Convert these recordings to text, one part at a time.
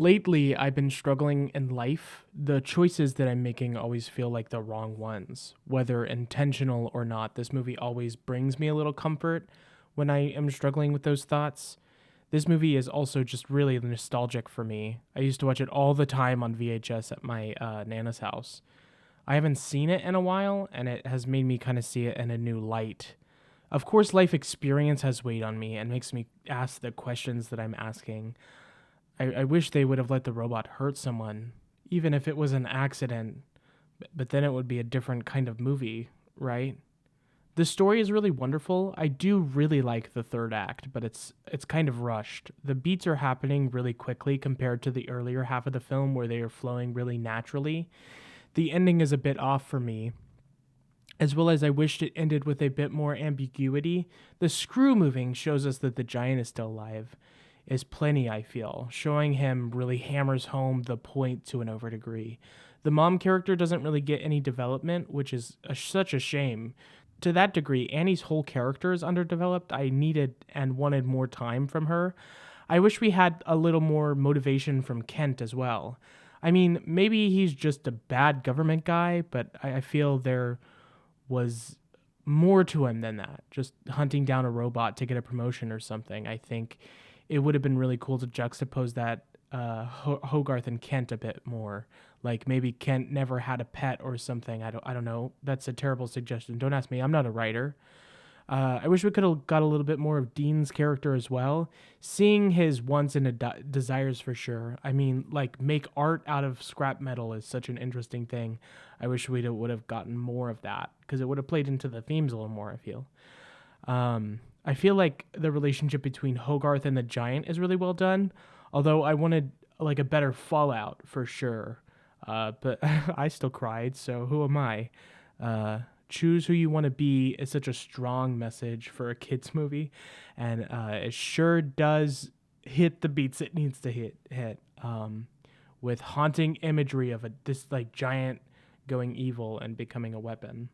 Lately, I've been struggling in life. The choices that I'm making always feel like the wrong ones, whether intentional or not. This movie always brings me a little comfort when I am struggling with those thoughts. This movie is also just really nostalgic for me. I used to watch it all the time on VHS at my Nana's house. I haven't seen it in a while, and it has made me kind of see it in a new light. Of course, life experience has weighed on me and makes me ask the questions that I'm asking. I wish they would have let the robot hurt someone, even if it was an accident. But then it would be a different kind of movie, right? The story is really wonderful. I do really like the third act, but it's kind of rushed. The beats are happening really quickly compared to the earlier half of the film where they are flowing really naturally. The ending is a bit off for me, as well as I wished it ended with a bit more ambiguity. The screw moving shows us that the giant is still alive, is plenty, I feel. Showing him really hammers home the point to an over degree. The mom character doesn't really get any development, which is such a shame. To that degree, Annie's whole character is underdeveloped. I needed and wanted more time from her. I wish we had a little more motivation from Kent as well. I mean, maybe he's just a bad government guy, but I feel there was more to him than that. Just hunting down a robot to get a promotion or something. I think it would have been really cool to juxtapose that Hogarth and Kent a bit more. Like maybe Kent never had a pet or something. I don't know. That's a terrible suggestion. Don't ask me. I'm not a writer. I wish we could have got a little bit more of Dean's character as well. Seeing his wants and desires for sure. I mean, like make art out of scrap metal is such an interesting thing. I wish we would have gotten more of that because it would have played into the themes a little more, I feel. I feel like the relationship between Hogarth and the giant is really well done, although I wanted like a better fallout for sure. But I still cried, so who am I? Choose who you want to be is such a strong message for a kids movie, and it sure does hit the beats it needs to hit. With haunting imagery of this like giant going evil and becoming a weapon.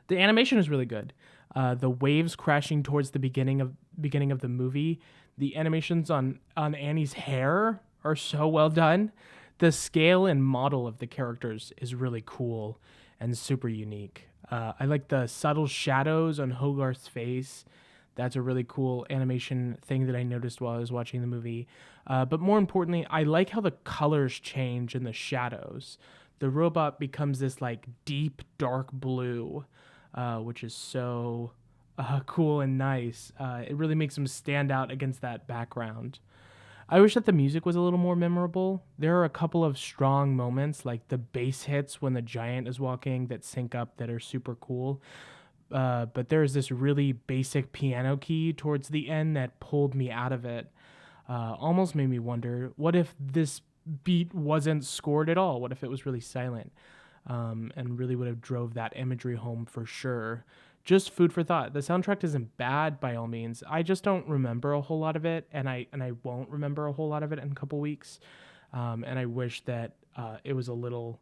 The animation is really good. The waves crashing towards the beginning of the movie, the animations on Annie's hair are so well done. The scale and model of the characters is really cool and super unique. I like the subtle shadows on Hogarth's face. That's a really cool animation thing that I noticed while I was watching the movie. But more importantly, I like how the colors change in the shadows. The robot becomes this like deep dark blue, which is so cool and nice. It really makes him stand out against that background. I wish that the music was a little more memorable. There are a couple of strong moments, like the bass hits when the giant is walking that sync up that are super cool. But there's this really basic piano key towards the end that pulled me out of it. Almost made me wonder, what if this beat wasn't scored at all? What if it was really silent? And really would have drove that imagery home for sure. Just food for thought. The soundtrack isn't bad by all means. I just don't remember a whole lot of it, and I won't remember a whole lot of it in a couple weeks. And I wish that it was a little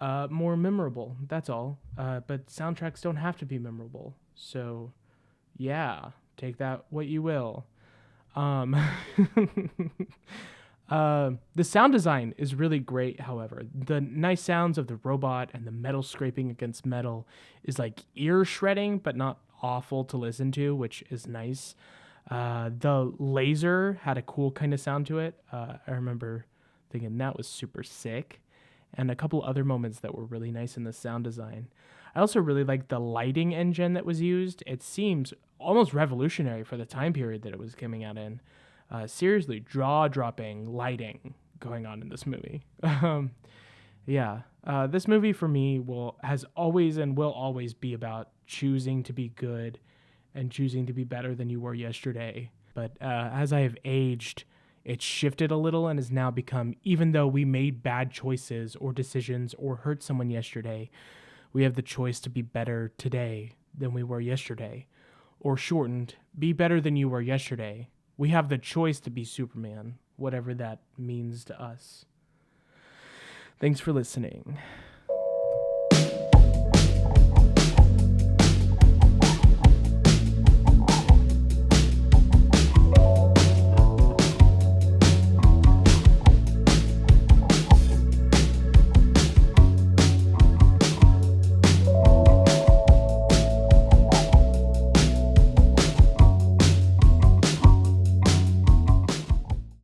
more memorable. That's all. But soundtracks don't have to be memorable. So, yeah, take that what you will. Um, the sound design is really great, however. The nice sounds of the robot and the metal scraping against metal is like ear shredding, but not awful to listen to, which is nice. The laser had a cool kind of sound to it. I remember thinking that was super sick. And a couple other moments that were really nice in the sound design. I also really like the lighting engine that was used. It seems almost revolutionary for the time period that it was coming out in. Seriously, jaw-dropping lighting going on in this movie. Yeah, this movie for me has always and will always be about choosing to be good and choosing to be better than you were yesterday. But as I have aged, it's shifted a little and has now become, even though we made bad choices or decisions or hurt someone yesterday, we have the choice to be better today than we were yesterday. Or shortened, be better than you were yesterday. We have the choice to be Superman, whatever that means to us. Thanks for listening.